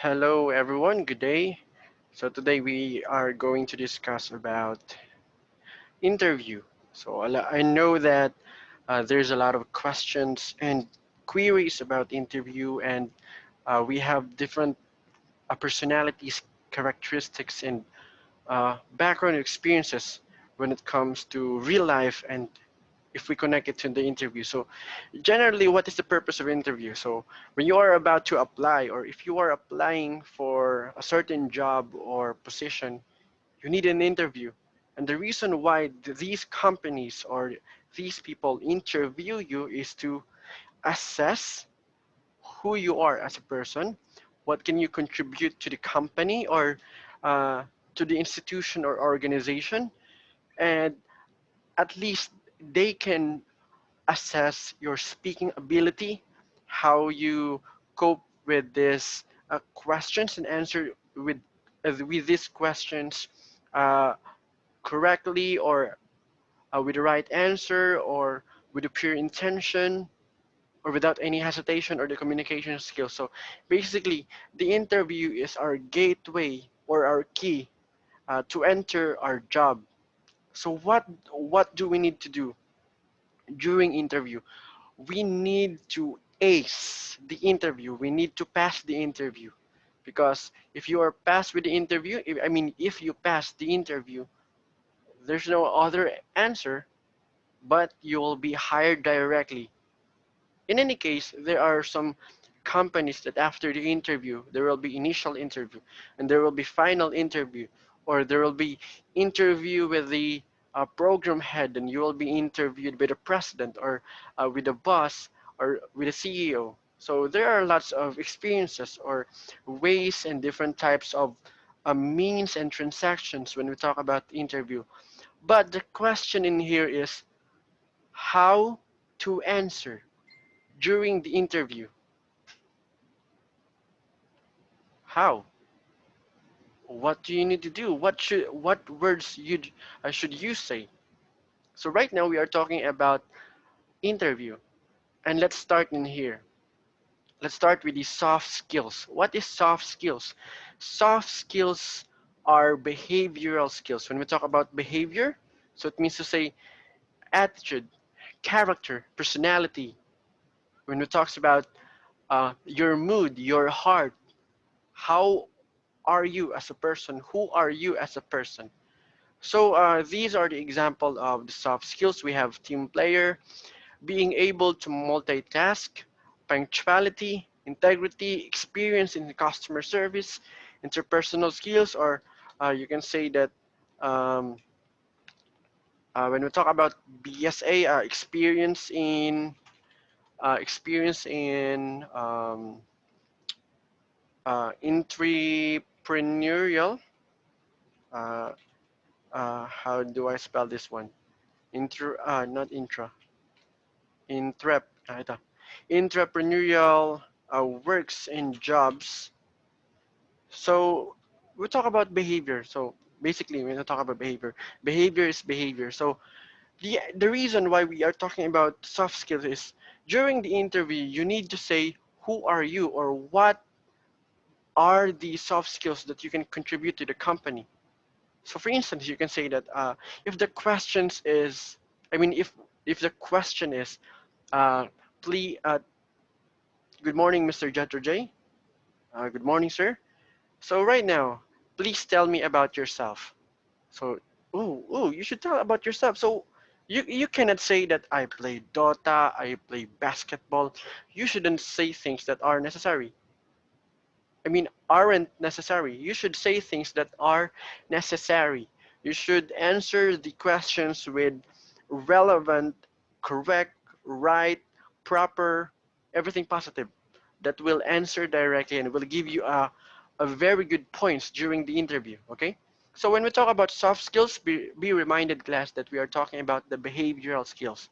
Hello everyone, good day. So today we are going to discuss about interview. I know that there's a lot of questions and queries about interview, and we have different personalities, characteristics, and background experiences when it comes to real life and if we connect it to the interview. So generally, what is the purpose of interview? So when you are about to apply, or if you are applying for a certain job or position, you need an interview. And the reason why these companies or these people interview you is to assess who you are as a person, what can you contribute to the company or uh, to the institution or organization, and at least they can assess your speaking ability, how you cope with this questions and answer with these questions uh, correctly or with the right answer or with a pure intention or without any hesitation or the communication skills. So basically, the interview is our gateway or our key to enter our job. So what do we need to do during interview? We need to ace the interview. We need to pass the interview. Because if you are passed with the interview, if you pass the interview, there's no other answer, but you will be hired directly. In any case, there are some companies that after the interview, there will be initial interview, and there will be final interview, or there will be interview with the program head, and you will be interviewed by the president or with the boss or with the CEO. So there are lots of experiences or ways and different types of means and transactions when we talk about interview. But the question in here is how to answer during the interview. How? What do you need to do? What words should you say? So right now we are talking about interview, and let's start in here. Let's start with the soft skills. What is soft skills? Soft skills are behavioral skills. When we talk about behavior, so it means to say attitude, character, personality. When we talks about your mood, your heart, how are you as a person? Who are you as a person? So these are the example of the soft skills. We have team player, being able to multitask, punctuality, integrity, experience in customer service, interpersonal skills, or you can say that um, when we talk about BSA, experience in entrepreneurial. Uh, how do I spell this one? Not intra. Intrep, ito. Entrepreneurial works and jobs. So we talk about behavior. So basically, when we talk about behavior, behavior is behavior. So the reason why we are talking about soft skills is during the interview, you need to say who are you or what are the soft skills that you can contribute to the company. So for instance, you can say that if the questions is, I mean, if the question is, uh, please, good morning, Mr. Jethro J. Good morning, sir. So right now, please tell me about yourself. So, you should tell about yourself. So you cannot say that I play Dota, I play basketball. You shouldn't say things that are necessary. I mean, aren't necessary. You should say things that are necessary. You should answer the questions with relevant, correct, right, proper, everything positive that will answer directly and will give you a very good points during the interview, okay? So when we talk about soft skills, be reminded, class, that we are talking about the behavioral skills.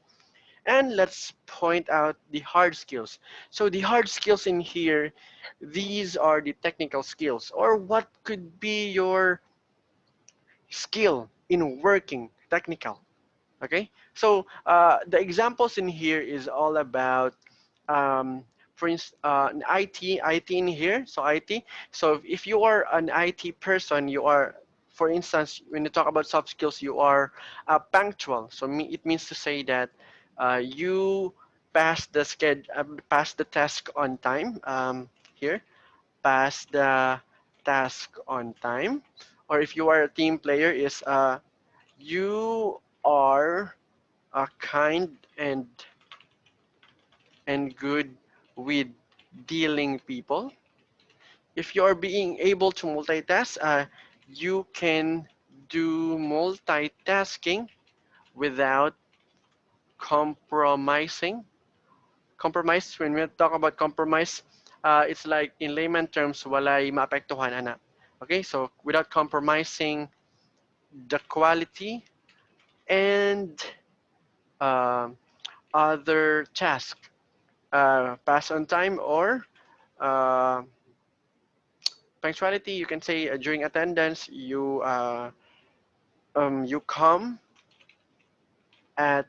And let's point out the hard skills. So the hard skills in here, these are the technical skills, or what could be your skill in working technical. Okay, so the examples in here is all about um, for instance, an IT in here. So IT. So if you are an IT person, you are, for instance, when you talk about soft skills, you are punctual. So it means to say that you pass the task on time. Here, pass the task on time. Or if you are a team player, is you are kind and good with dealing people. If you are being able to multitask, you can do multitasking without compromising. Compromise, when we talk about compromise, it's like in layman terms, walay maapektuhan, ana. Okay, so without compromising the quality and uh, other task, pass on time or uh, punctuality, you can say during attendance, you come at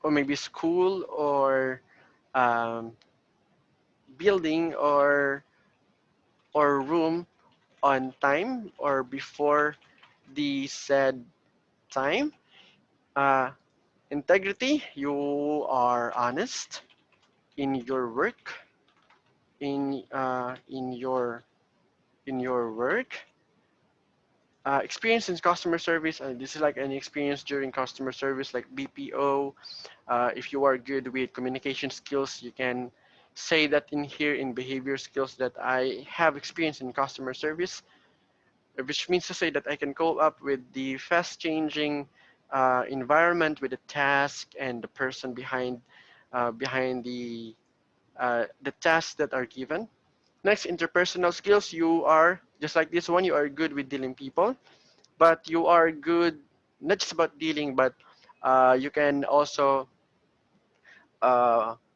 or maybe school or um, building or room on time or before the said time. Uh, Integrity, you are honest in your work, in your work. Experience in customer service. This is like any experience during customer service, like BPO. If you are good with communication skills, you can say that in here in behavior skills that I have experience in customer service, which means to say that I can cope up with the fast changing environment with the task and the person behind the tasks that are given. Next, interpersonal skills. You are just like this one. You are good with dealing people, but you are good not just about dealing, but you can also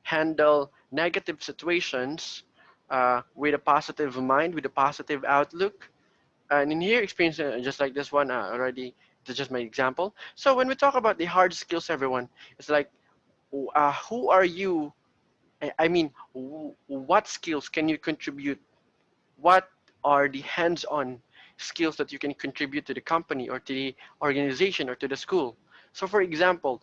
handle negative situations with a positive mind, with a positive outlook. And in here, experience just like this one already. That's just my example. So when we talk about the hard skills, everyone, it's like, who are you? I mean, what skills can you contribute? What are the hands-on skills that you can contribute to the company or to the organization or to the school? So, for example,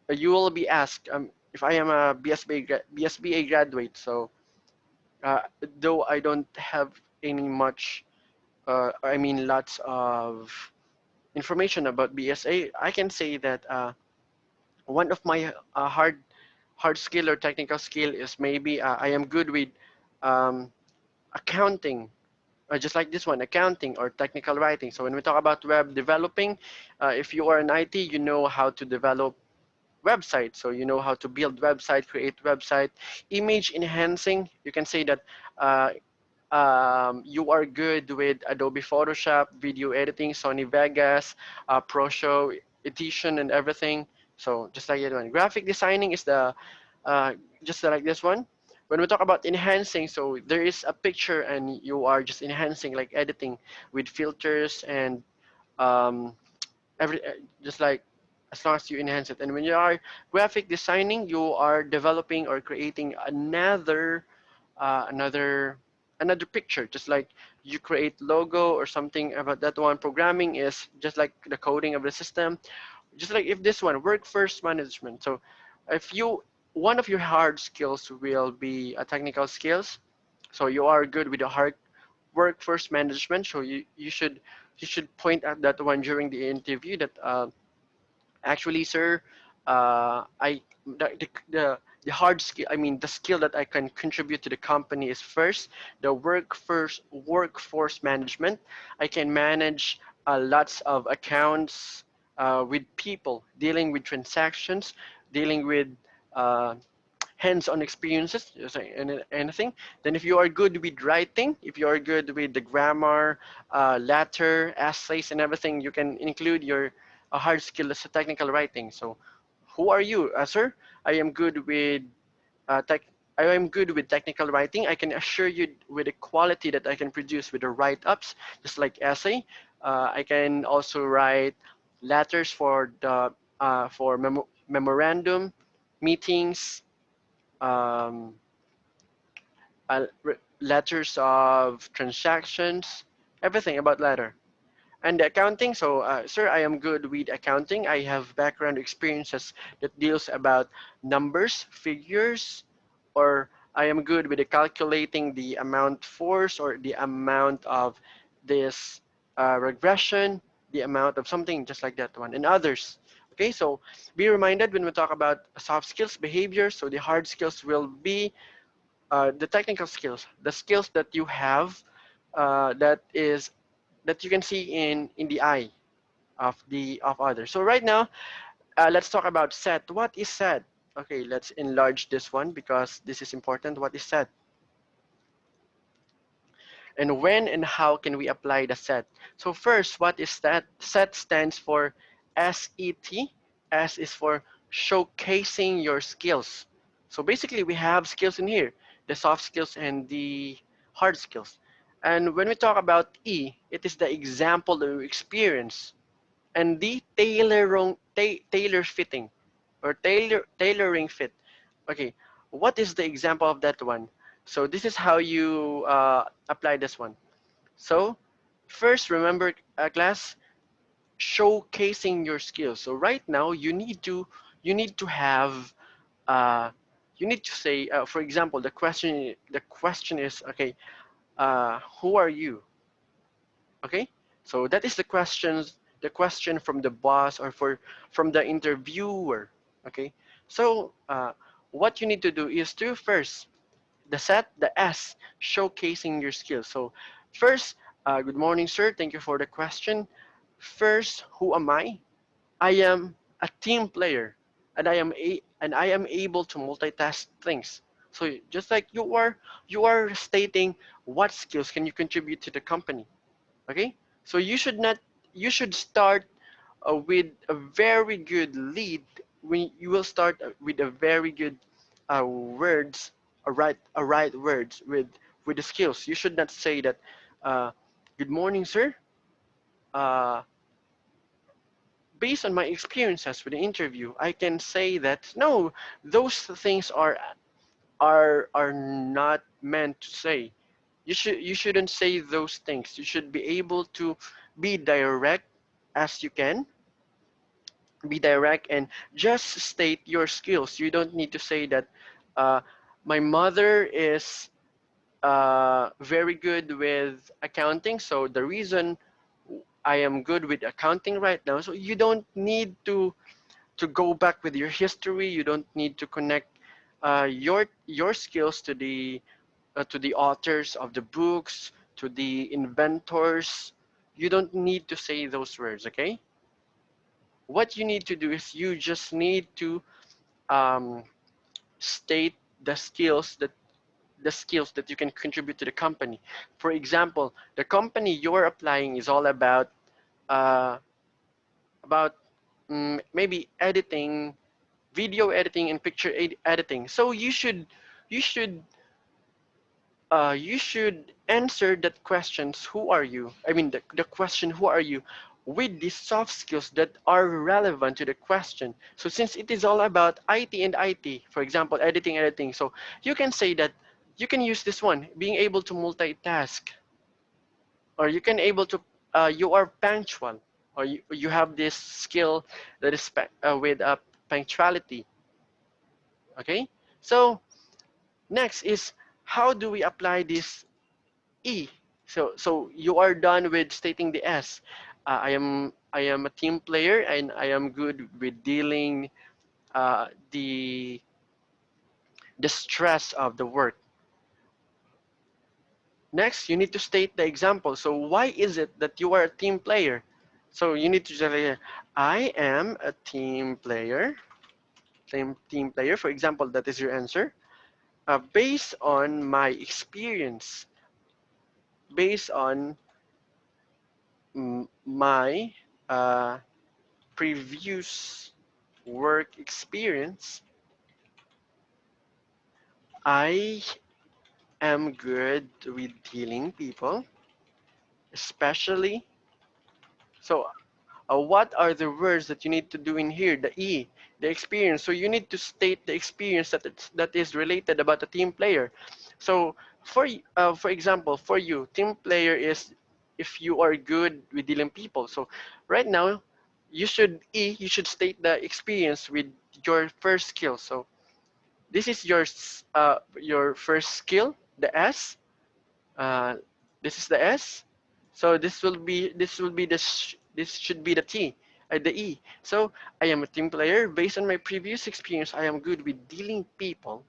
you will be asked if I am a BSBA graduate. So, though I don't have any much, I mean, lots of information about BSA, I can say that one of my hard skill or technical skill is maybe I am good with um, accounting, just like this one, accounting or technical writing. So when we talk about web developing, if you are an IT, you know how to develop websites. So you know how to build website, create website, image enhancing. You can say that uh, you are good with Adobe Photoshop, video editing, Sony Vegas, ProShow, Edition, and everything. So just like that one. Graphic designing is the uh, just like this one. When we talk about enhancing, so there is a picture and you are just enhancing, like editing with filters and um, every just like as long as you enhance it. And when you are graphic designing, you are developing or creating another another picture, just like you create logo or something about that one. Programming is just like the coding of the system, just like if this one workforce management. So if you one of your hard skills will be a technical skills, so you are good with the hard workforce management. So you should point out that one during the interview that actually, sir, I the hard skill. I mean, the skill that I can contribute to the company is first the workforce management. I can manage lots of accounts with people, dealing with transactions, dealing with uh, hands-on experiences, just like anything. Then if you are good with writing, if you are good with the grammar, letter, essays, and everything, you can include your hard skill as a technical writing. So who are you, sir? I am good with tech. I am good with technical writing. I can assure you with the quality that I can produce with the write-ups, just like essay. I can also write letters for the memorandum, meetings, um, letters of transactions, everything about letter. And the accounting, so sir, I am good with accounting. I have background experiences that deals about numbers, figures, or I am good with the calculating the amount force or the amount of this regression, the amount of something just like that one, and others. Okay, so be reminded when we talk about soft skills, behavior, so the hard skills will be the technical skills, the skills that you have that you can see in the eye of others. So right now, let's talk about set. What is set? Okay, let's enlarge this one because this is important. What is set? And when and how can we apply the set? So first, what is that? Set stands for SET. S is for showcasing your skills. So basically, we have skills in here, the soft skills and the hard skills. And when we talk about E, it is the example that we experience and the tailor fitting or tailoring fit. Okay, what is the example of that one? So this is how you apply this one. So first, remember, class, showcasing your skills. So right now, you need to have uh, you need to say, for example, the question is, okay, who are you? Okay, so that is the question from the boss or from the interviewer. Okay, so what you need to do is to first the S, showcasing your skills. So first, good morning, sir. Thank you for the question. First, who am I? I am a team player, and I am able to multitask things. So just like you are stating what skills can you contribute to the company. Okay, so you should start with a very good lead. When you will start with a very good words, a right words with the skills. You should not say that, uh, good morning, sir. uh, Based on my experiences with the interview, I can say that no, those things are not meant to say. You shouldn't say those things. You should be able to be direct as you can, be direct and just state your skills. You don't need to say that, uh, my mother is very good with accounting, so the reason I am good with accounting right now. So you don't need to go back with your history. You don't need to connect your skills to the authors of the books, to the inventors. You don't need to say those words. Okay. What you need to do is you just need to um, state the skills that you can contribute to the company. For example, the company you're applying is all uh, about maybe editing, video editing, and picture editing. So you should you should answer that questions. Who are you? I mean the question who are you with the soft skills that are relevant to the question. So since it is all about IT and IT, for example, editing, so you can say that you can use this one, being able to multitask, or you can able to you are punctual, or you have this skill that is with punctuality. Okay, so next is how do we apply this E? So you are done with stating the S. I am a team player and I am good with dealing uh, the the stress of the work. Next, you need to state the example. So why is it that you are a team player? So you need to say, I am a team player. Team player. For example, that is your answer. Based on my experience, based on my uh, previous work experience, I am good with dealing people, especially. So What are the words that you need to do in here? The E, the experience. So you need to state the experience that is related about a team player. So for example, for you, team player is if you are good with dealing people. So right now, you should state the experience with your first skill. So this is your first skill, the S. Uh, this is the S. So this will be this should be the T, the E. So I am a team player. Based on my previous experience, I am good with dealing people,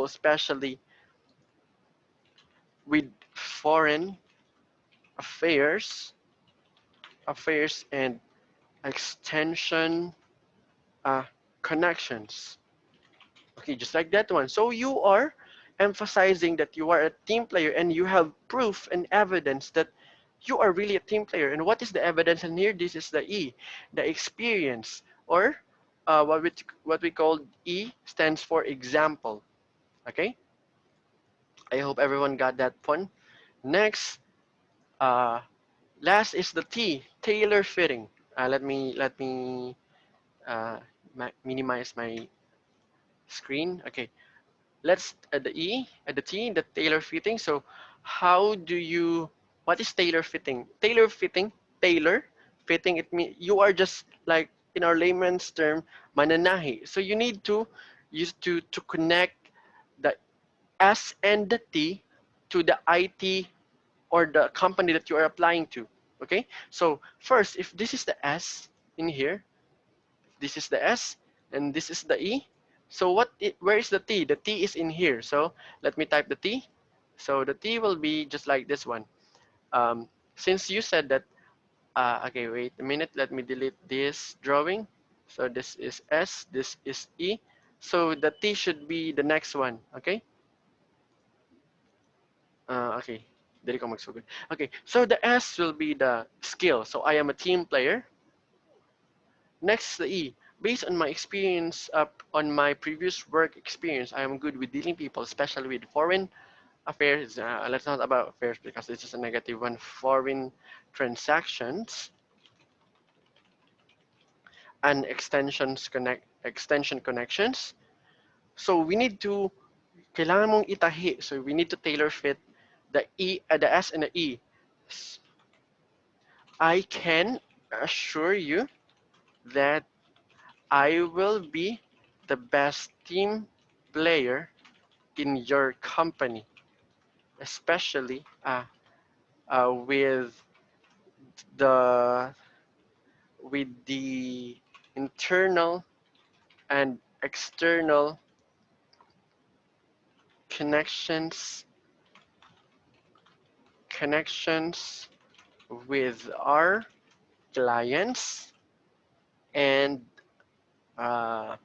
especially with foreign affairs, and extension uh, connections. Okay, just like that one. So you are emphasizing that you are a team player and you have proof and evidence that you are really a team player. And what is the evidence? And here, this is the E, the experience, or what we call E stands for example. Okay, I hope everyone got that one. Next, uh, last is the T, tailor fitting. Let me uh, minimize my screen. Okay, let's at the E, at the T, the tailor fitting. So how do you, what is tailor fitting? Tailor fitting, it means you are just like in our layman's term, mananahi. So you need to use to connect the S and the T to the IT or the company that you are applying to. Okay? So first, if this is the S in here, this is the S and this is the E. So where is the T? The T is in here. So let me type the T. So the T will be just like this one. Since you said that, okay, wait a minute. Let me delete this drawing. So this is S, this is E. So the T should be the next one. Okay. Okay. Dili ko magsugod. Okay. So the S will be the skill. So I am a team player. Next, the E. Based on my experience, on my previous work experience, I am good with dealing people, especially with foreign affairs. Let's not about affairs because this is a negative one. Foreign transactions and extension connections. So we need to kailangan mong itahi. So we need to tailor fit the E, the S and the E. I can assure you that I will be the best team player in your company, especially with the internal and external connections connections with our clients and uh,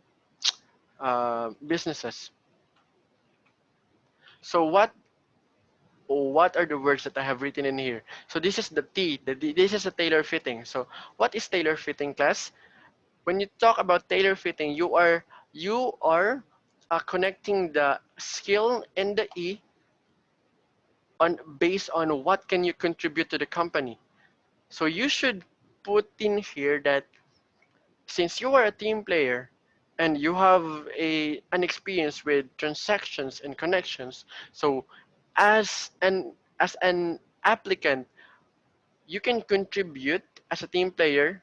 businesses. So what are the words that I have written in here? So this is the T. This is a tailor fitting. So what is tailor fitting, class? When you talk about tailor fitting, you are connecting the skill and the E on based on what can you contribute to the company. So you should put in here that since you are a team player and you have an experience with transactions and connections, so as an applicant, you can contribute as a team player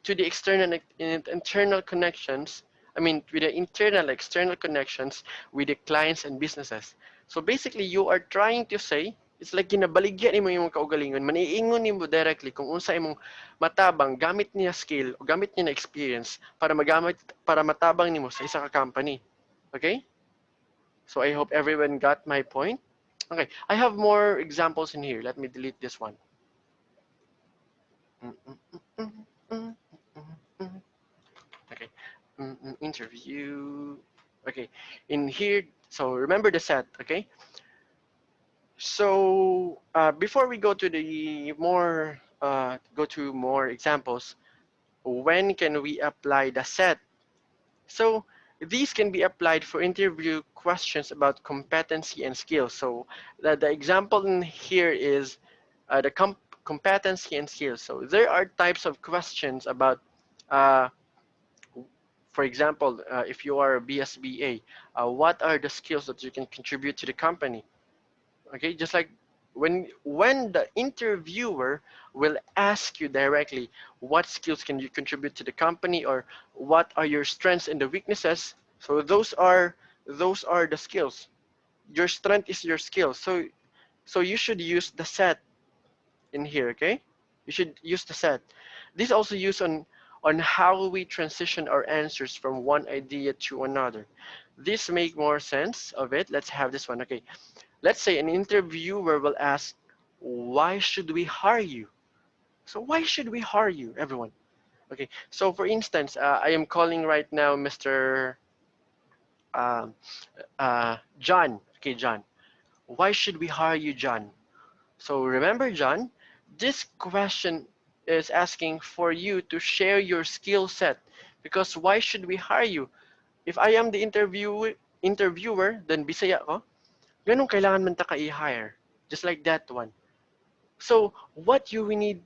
to the external and internal connections. I mean, with the internal external connections with the clients and businesses. So basically, you are trying to say, it's like ginabaligyan nimo yung kaugalingon, maniingon nimo directly kung unsa imong matabang gamit niya skill o gamit niya na experience para matabang nimo sa isa ka company. Okay? So I hope everyone got my point. Okay, I have more examples in here. Let me delete this one. Mm, mm, mm, mm, mm, mm. Okay. Interview. Okay. In here, so remember the set. Okay. So before we go to more examples, when can we apply the set? So these can be applied for interview questions about competency and skills. So the example in here is the competency and skills. So there are types of questions about, uh, for example, if you are a BSBA, what are the skills that you can contribute to the company? Okay, just like when the interviewer will ask you directly, what skills can you contribute to the company, or what are your strengths and the weaknesses? So those are the skills. Your strength is your skill. So you should use the set in here, okay? You should use the set. This also used on how we transition our answers from one idea to another. This make more sense of it. Let's have this one. Okay. Let's say an interviewer will ask, why should we hire you? So why should we hire you, everyone? Okay. So for instance, I am calling right now Mr. Um, John. Okay, John. Why should we hire you, John? So remember, John, this question is asking for you to share your skill set, because why should we hire you? If I am the interviewer, then Bisaya ko, ganun kailangan man ta ka i-hire. Just like that one. So what you need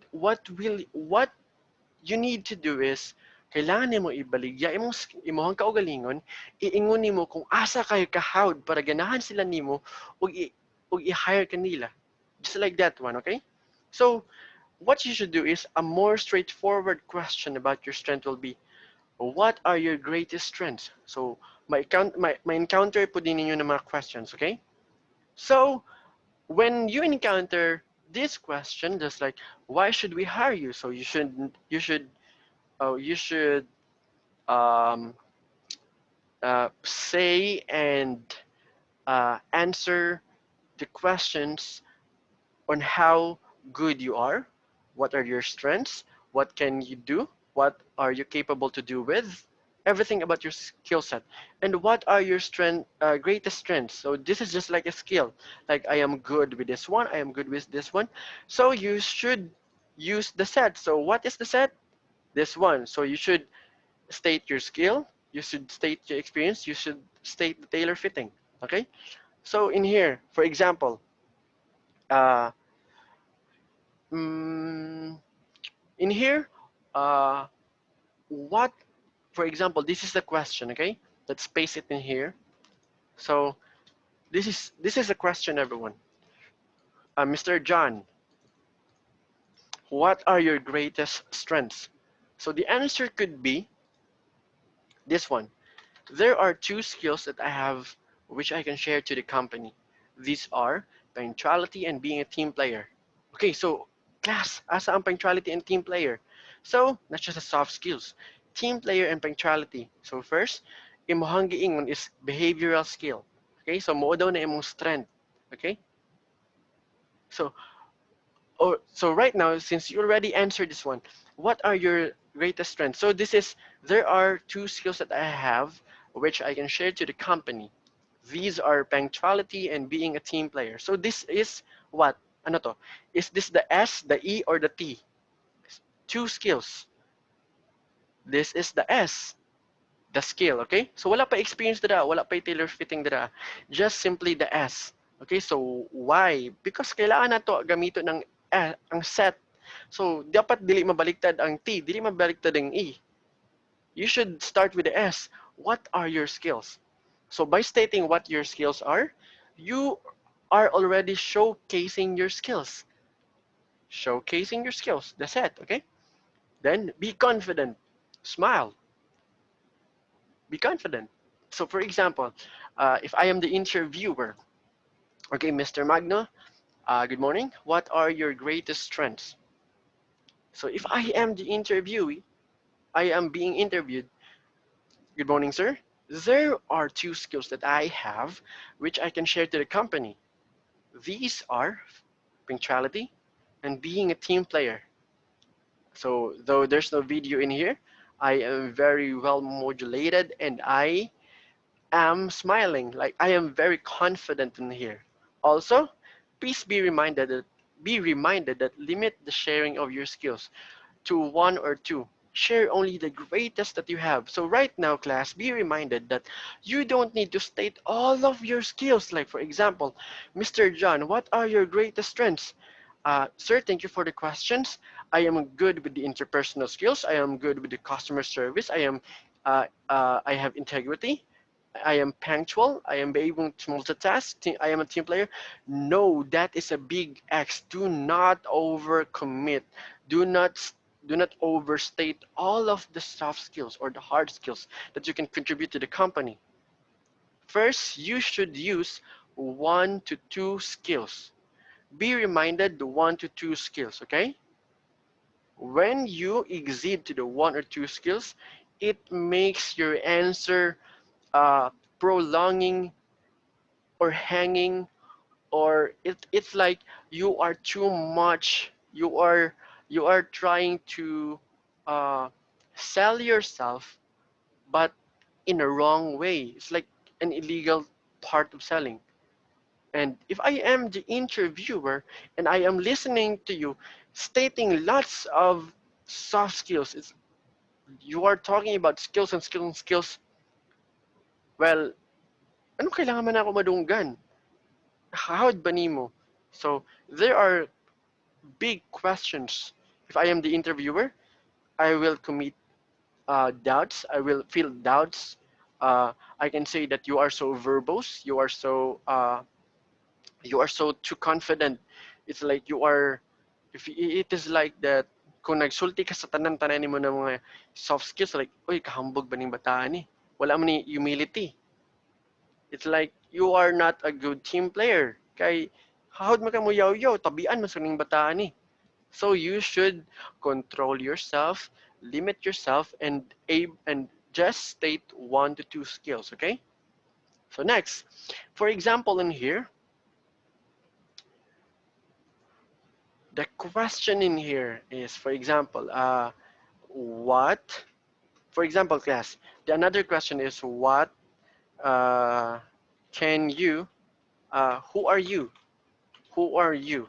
to do is kailangan nimo ibaligya imong kaugalingon, iingon nimo kung asa kayo kahawd para ganahan sila nimo ug i-hire kanila. Just like that one, okay? So what you should do is a more straightforward question about your strength will be, what are your greatest strengths? So my encounter po din ninyo ng mga questions, okay? So when you encounter this question, just like why should we hire you? So you should um, say and answer the questions on how good you are, what are your strengths, what can you do, what are you capable to do with, everything about your skill set, and what are your greatest strengths. So this is just like a skill. Like I am good with this one, I am good with this one. So you should use the set. So what is the set? This one. So you should state your skill, you should state your experience, you should state the tailor fitting. Okay? So in here, for example, uh, mm, in here, uh, what, for example, this is the question, okay? Let's paste it in here. So this is a question, everyone. Mr. John, what are your greatest strengths? So the answer could be this one. There are two skills that I have which I can share to the company. These are punctuality and being a team player. Okay, so class, asa ang punctuality and team player? So, not just a soft skills. Team player and punctuality. So first, imuhang giingon is behavioral skill. Okay, so mo daw na imong strength. Okay? So, so right now, since you already answered this one, what are your greatest strengths? So there are two skills that I have which I can share to the company. These are punctuality and being a team player. So this is what? Ano to? Is this the S, the E, or the T? Two skills. This is the S, the skill, okay? So wala pa experience dira, wala pa tailor fitting dira. Just simply the S. Okay, so why? Because kailangan nato gamito ng ang set. So dapat dili mabaliktad ang T, dili mabaliktad ang E. You should start with the S. What are your skills? So by stating what your skills are, you are already showcasing your skills. Showcasing your skills. That's it, okay? Then be confident. Smile. Be confident. So for example, if I am the interviewer, okay, Mr. Magno, good morning. What are your greatest strengths? So if I am the interviewee, I am being interviewed. Good morning, sir. There are two skills that I have which I can share to the company. These are punctuality and being a team player. So though there's no video in here, I am very well modulated and I am smiling. Like I am very confident in here. Also, please be reminded that limit the sharing of your skills to one or two. Share only the greatest that you have. So right now, class, be reminded that you don't need to state all of your skills. Like for example, Mr. John, what are your greatest strengths? Sir, thank you for the questions. I am good with the interpersonal skills. I am good with the customer service. I have integrity. I am punctual. I am able to multitask. I am a team player. No, that is a big X. Do not overcommit. Do not do not overstate all of the soft skills or the hard skills that you can contribute to the company. First, you should use 1 to 2 skills. Be reminded the 1 to 2 skills, okay? When you exceed to the 1 or 2 skills, it makes your answer prolonging or hanging, or it's like you are too much. You are trying to uh, sell yourself, but in a wrong way. It's like an illegal part of selling. And if I am the interviewer and I am listening to you stating lots of soft skills, you are talking about skills and skills and skills. Well, ano kailangan man ako madunggan? How'd ba nimo? So there are big questions. If I am the interviewer, I will commit doubts. I will feel doubts. I can say that you are so verbose. You are so too confident. It's like you are, if it is like that, kung nagsulti ka sa tanan-tanan mo ng mga soft skills, like, uy, kahambog ba ning bataan ni? Wala man ni humility. It's like you are not a good team player. Kay, hahod man ka mo yaw-yaw, tabian man sa ning bataan ni. So you should control yourself, limit yourself, and just state 1 to 2 skills, okay? So next, for example in here, the question in here is, for example, what? For example, class. The another question is what uh, can you? Who are you? Who are you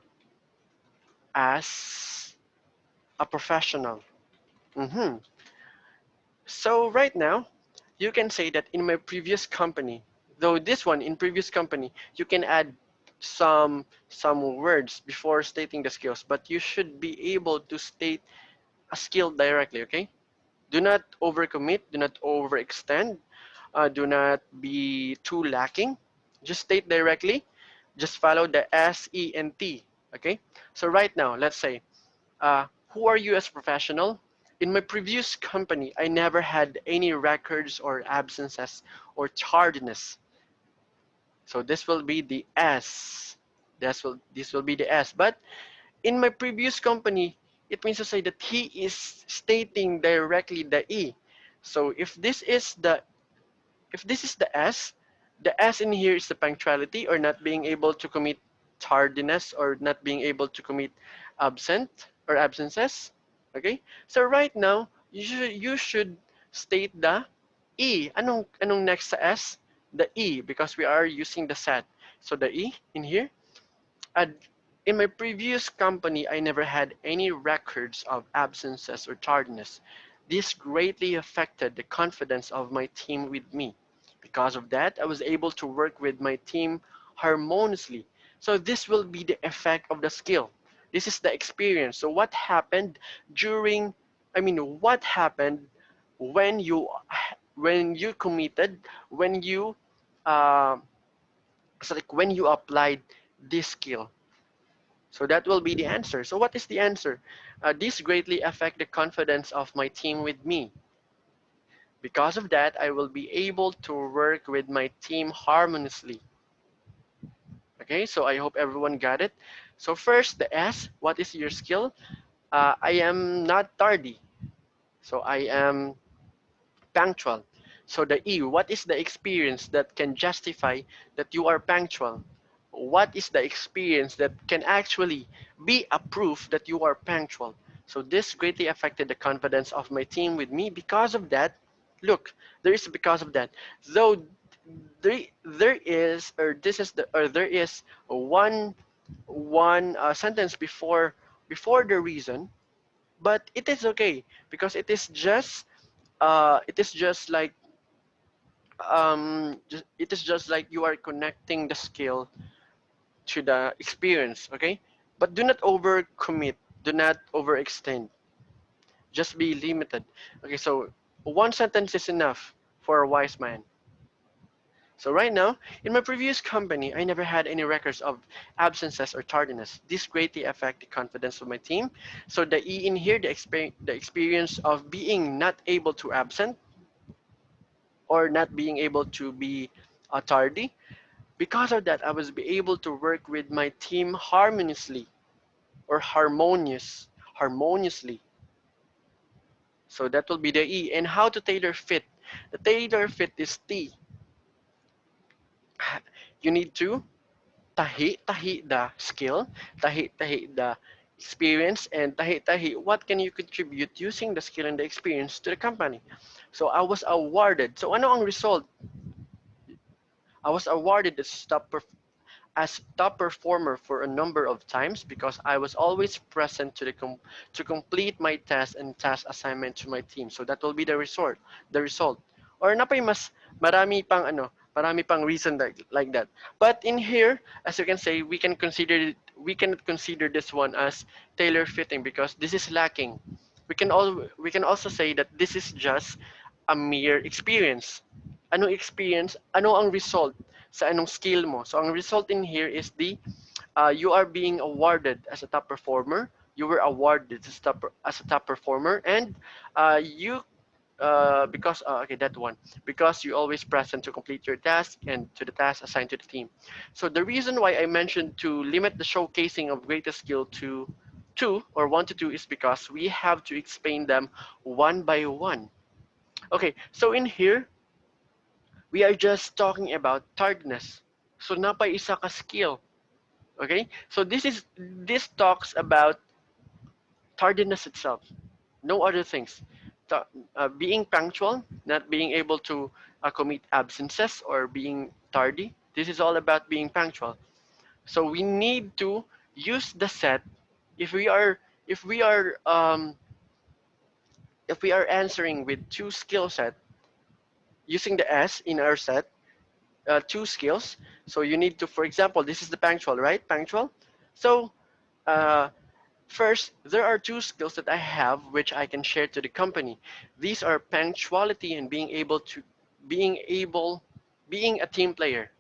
as a professional? Mm-hmm. So right now, you can say that in my previous company, though this one in previous company, you can add some words before stating the skills, but you should be able to state a skill directly. Okay? Do not overcommit. Do not overextend. Do not be too lacking. Just state directly. Just follow the S, E, and T. Okay? So right now, let's say, who are you as a professional? In my previous company, I never had any records or absences or tardiness. So this will be the S. This will be the S. But in my previous company, it means to say that he is stating directly the E. So if this is the S in here is the punctuality or not being able to commit tardiness or not being able to commit absent or absences. Okay? So right now, you should state the E. Anong next sa S? The E because we are using the set. So the E in here. And in my previous company, I never had any records of absences or tardiness. This greatly affected the confidence of my team with me. Because of that, I was able to work with my team harmoniously. So this will be the effect of the skill. This is the experience. So what happened during, what happened when you committed, when you, uh, it's like when you applied this skill. So that will be the answer. So what is the answer? This greatly affect the confidence of my team with me. Because of that, I will be able to work with my team harmoniously. Okay, so I hope everyone got it. So first, the S, what is your skill? I am not tardy. So I am punctual. So the E, what is the experience that can justify that you are punctual? What is the experience that can actually be a proof that you are punctual? So this greatly affected the confidence of my team with me. Because of that, look, there is because of that. Though there is or this is the or there is one sentence before the reason, but it is okay because it is just like it is just like you are connecting the skill to the experience. Okay, But do not overcommit. Do not overextend. Just be limited. Okay, so one sentence is enough for a wise man. So right now, in my previous company, I never had any records of absences or tardiness. This greatly affect the confidence of my team. So the E in here, the experience of being not able to absent or not being able to be tardy. Because of that, I was be able to work with my team harmoniously or harmoniously. So that will be the E. And how to tailor fit. The tailor fit is T. You need to tahi the skill, tahi the experience, and tahi what can you contribute using the skill and the experience to the company. So I was awarded. So ano ang result? I was awarded as top performer for a number of times because I was always present to complete my task and task assignment to my team. So that will be the result. Or napay mas marami pang reason like that. But in here, as you can say, we cannot consider this one as tailor fitting because this is lacking. We can also say that this is just a mere experience. Anong experience? Ano ang result sa anong skill mo? So ang result in here is you are being awarded as a top performer. You were awarded as a top performer, and you because okay, that one, because you always present to complete your task and to the task assigned to the team. So the reason why I mentioned to limit the showcasing of greatest skill to two or one to two is because we have to explain them one by one. Okay, so in here we are just talking about tardiness. So napay isa ka skill. Okay? So this talks about tardiness itself. No other things. Being punctual, not being able to commit absences or being tardy. This is all about being punctual. So we need to use the set if we are if we are um, if we are answering with two skill set using the S in our set, two skills. So you need to, for example, this is the punctual, right? Punctual. So uh, first, there are two skills that I have which I can share to the company. These are punctuality and being able, being a team player.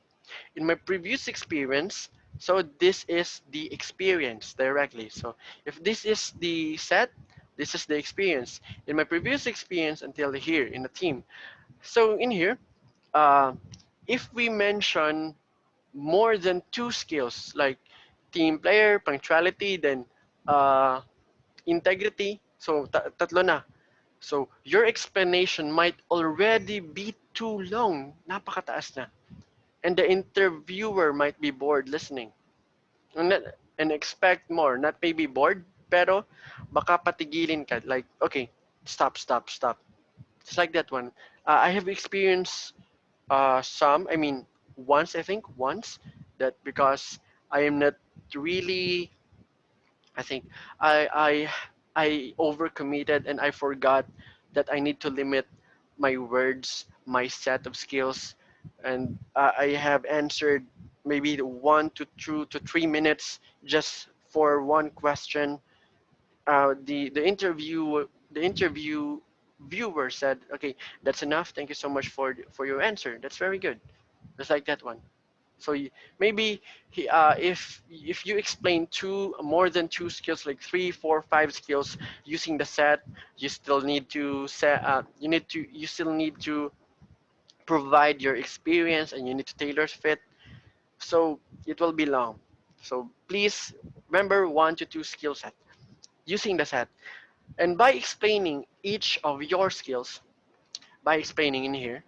In my previous experience, so this is the experience directly. So if this is the set, this is the experience. In my previous experience until here in the team. So in here, uh, if we mention more than two skills like team player, punctuality, then uh, integrity. So tatlo na. So your explanation might already be too long. Napakataas na. And the interviewer might be bored listening. And expect more. Not maybe bored, pero baka patigilin ka. Like, okay, stop, stop, stop. Just like that one. I have experienced I mean, once, that because I am not really, I think, I, I, I overcommitted and I forgot that I need to limit my words, my set of skills, and I have answered maybe 1 to 3 minutes just for one question. The interview viewer said, "Okay, that's enough. Thank you so much for your answer. That's very good." Just like that one. So maybe if you explain more than two skills, like 3, 4, 5 skills using the set, you still need to you still need to provide your experience and you need to tailor fit. So it will be long. So please remember 1 to 2 skill set using the set. And by explaining each of your skills, by explaining in here,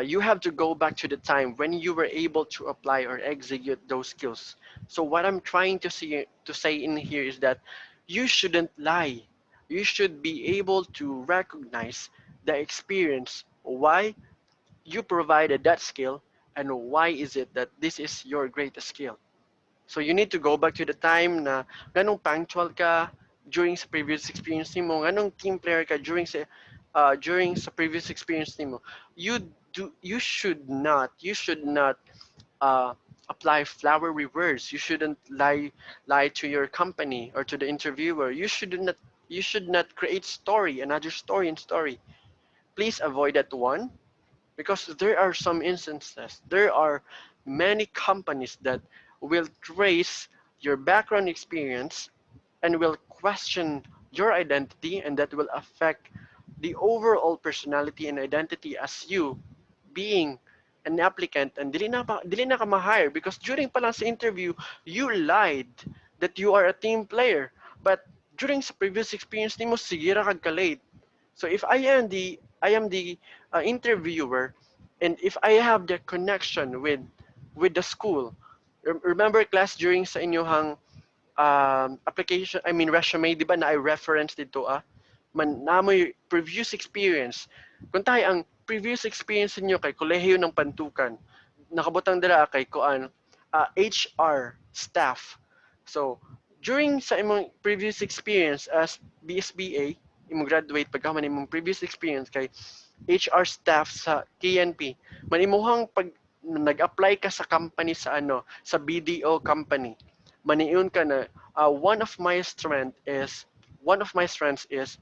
you have to go back to the time when you were able to apply or execute those skills. So what I'm trying to say in here is that you shouldn't lie. You should be able to recognize the experience, why you provided that skill, and why is it that this is your greatest skill. So you need to go back to the time na ganong punctual ka during sa previous experience nimo, ganong team player ka during sa previous experience nimo. You should not uh apply flowery words. You shouldn't lie to your company or to the interviewer. You should not create story, another story and story. Please avoid that one, because there are some instances, there are many companies that will trace your background experience and will question your identity, and that will affect the overall personality and identity as you being an applicant, and dili na ka ma-hire because during pa lang sa interview you lied that you are a team player, but during sa previous experience nimo sige ra kag ka-late. So if I am the interviewer, and if I have the connection with the school, remember class during sa inyohang application, I mean resume, di ba na I reference dito man namoy previous experience. Kung tayo ang previous experience niyo kay kolehiyo ng Pantukan, nakabutang dira kay kuan HR staff. So, during sa imong previous experience as BSBA, imong graduate pagka man imong previous experience kay HR staff sa KNP, manimuhang pag nag-apply ka sa company sa sa BDO company, maniun ka na one of my strengths is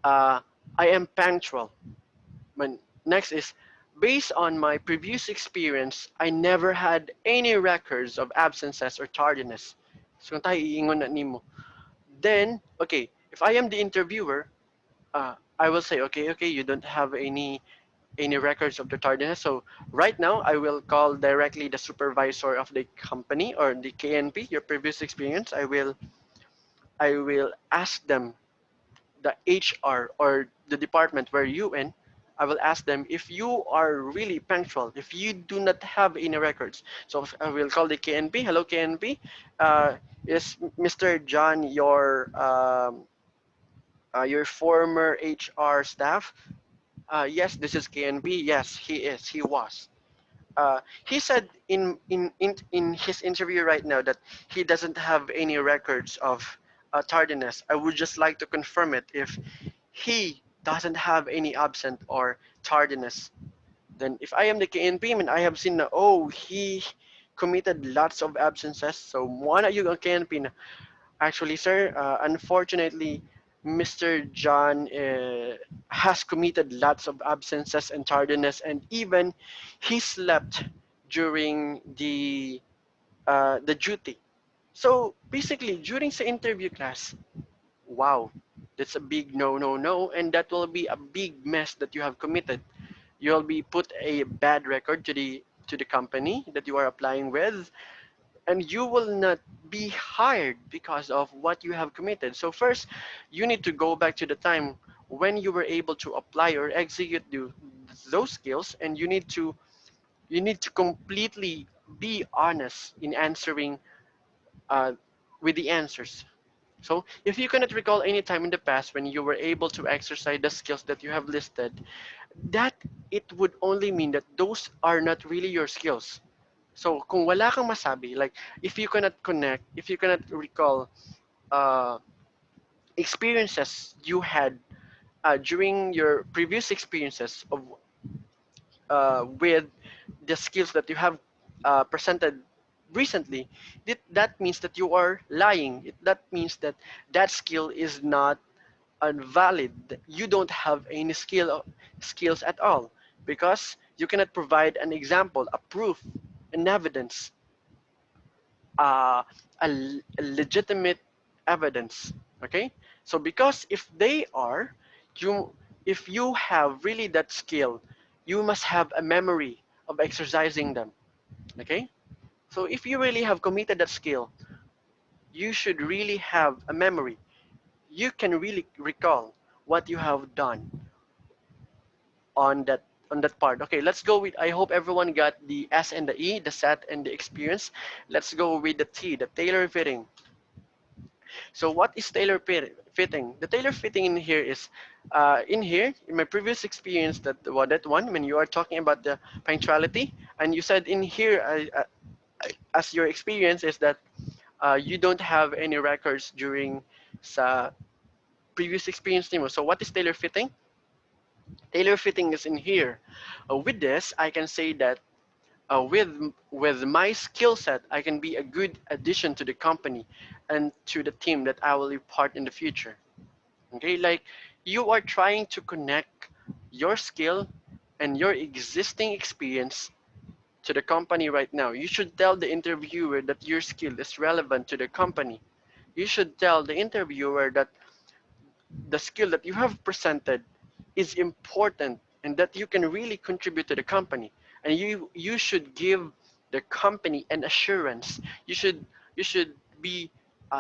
uh, I am punctual. Next is based on my previous experience, I never had any records of absences or tardiness. So kung tayo iingon na nimo. Then, okay, if I am the interviewer, I will say, okay, you don't have any records of the tardiness. So right now, I will call directly the supervisor of the company or the KNP, your previous experience. I will ask them, the HR or the department where you in. I will ask them if you are really punctual, if you do not have any records. So I will call the KNP. Hello, KNP. Is Mr. John your former HR staff? Yes, this is KNP. Yes, he is. He was. He said in his interview right now that he doesn't have any records of tardiness. I would just like to confirm it if he doesn't have any absent or tardiness. Then if I am the KNP and I have seen na, oh, he committed lots of absences, so one you ang KNP na, actually, sir, unfortunately, Mr. John has committed lots of absences and tardiness, and even he slept during the duty. So basically, during the interview class, wow, that's a big no, no, no, and that will be a big mess that you have committed. You'll be put a bad record to the company that you are applying with, and you will not be hired because of what you have committed. So first, you need to go back to the time when you were able to apply or execute those skills, and you need to completely be honest in answering uh, with the answers. So if you cannot recall any time in the past when you were able to exercise the skills that you have listed, that it would only mean that those are not really your skills. So kung wala kang masabi, like if you cannot connect, if you cannot recall uh, experiences you had during your previous experiences with the skills that you have presented recently, that means that you are lying. That means that that skill is not invalid. You don't have any skills at all because you cannot provide an example, a proof, an evidence, uh, a legitimate evidence. Okay, so because if they are, you if you have really that skill, you must have a memory of exercising them. Okay, so if you really have committed that skill, you should really have a memory. You can really recall what you have done on that part. Okay, let's go with, I hope everyone got the S and the E, the set and the experience. Let's go with the T, the tailor fitting. So what is fitting? The tailor fitting in here is, in here, in my previous experience, that one, when you are talking about the punctuality, and you said in here, as your experience is that you don't have any records during sa previous experience nimo. So what is tailor fitting? Tailor fitting is in here. With this, I can say that with my skill set, I can be a good addition to the company and to the team that I will be part in the future. Okay, like you are trying to connect your skill and your existing experience to the company right now. You should tell the interviewer that your skill is relevant to the company. You should tell the interviewer that the skill that you have presented is important and that you can really contribute to the company. And you should give the company an assurance. You should be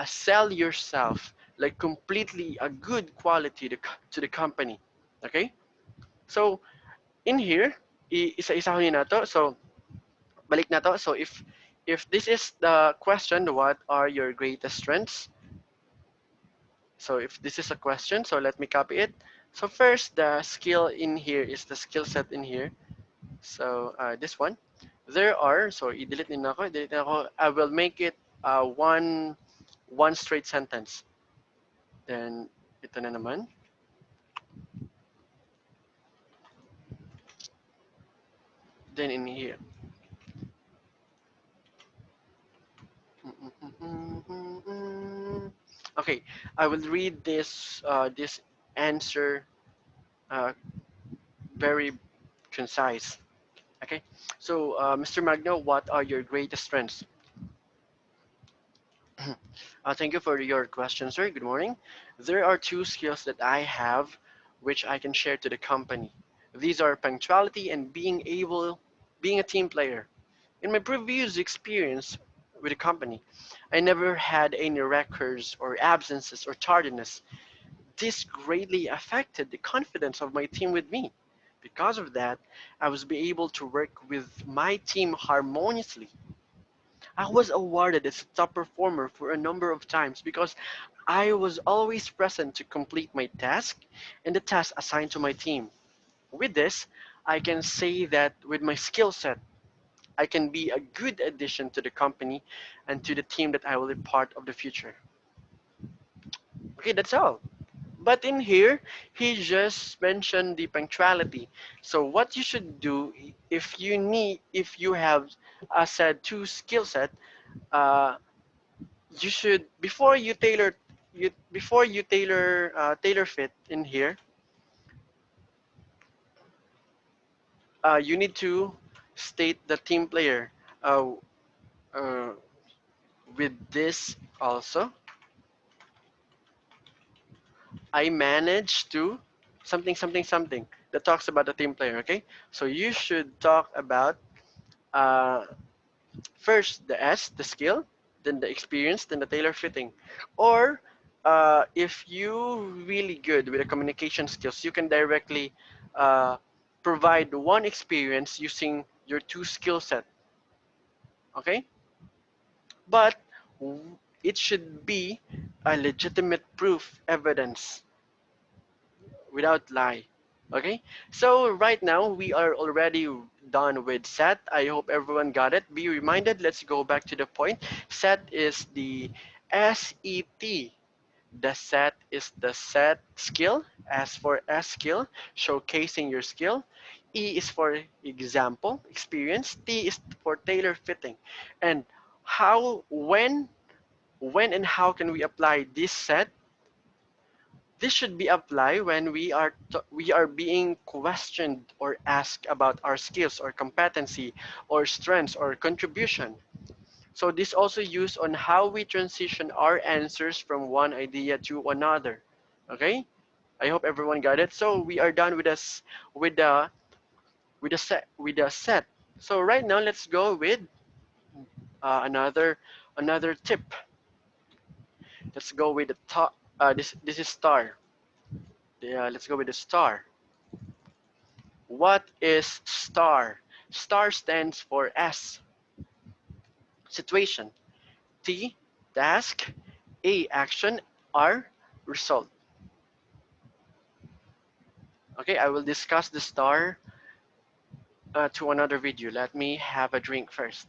sell yourself like completely a good quality to the company. Okay? So in here, isa-isahin na to. So balik na to. So if this is the question, what are your greatest strengths? So if this is a question, so let me copy it. So first, the skill in here is the skill set in here. So this one, there are. So i-delete nila ako. I-delete nila ako. I will make it one straight sentence. Then ito na naman. Then in here. Okay, I will read this answer very concise. Okay, so Mr. Magno, what are your greatest strengths? Thank you for your question, sir. Good morning. There are two skills that I have which I can share to the company. These are punctuality and being a team player. In my previous experience with the company, I never had any records or absences or tardiness. This greatly affected the confidence of my team with me. Because of that, I was be able to work with my team harmoniously. I was awarded as a top performer for a number of times because I was always present to complete my task and the task assigned to my team. With this, I can say that with my skill set, I can be a good addition to the company and to the team that I will be part of the future. Okay, that's all. But in here, he just mentioned the punctuality. So what you should do if you have said two skill set, uh, you should before you tailor fit in here, you need to state the team player. Uh, uh, with this also, I managed to something something something that talks about the team player. Okay, so you should talk about uh, first the S, the skill, then the experience, then the tailor fitting. Or if you really good with the communication skills, you can directly uh, provide one experience using your two skill set. Okay, but it should be a legitimate proof evidence without lie. Okay, so right now we are already done with set. I hope everyone got it. Be reminded, let's go back to the point. Set is the SET. The set is the set skill. S for S skill, showcasing your skill. E is for example, experience. T is for tailor fitting. And how, when and how can we apply this set? This should be applied when we are being questioned or asked about our skills or competency or strengths or contribution. So this also used on how we transition our answers from one idea to another. Okay? I hope everyone got it. So we are done with us with the set. So right now let's go with another tip. Let's go with the top. This is star. Yeah, let's go with the star. What is STAR? STAR stands for S, situation, T, task, A, action, R, result. Okay, I will discuss the STAR to another video. Let me have a drink first.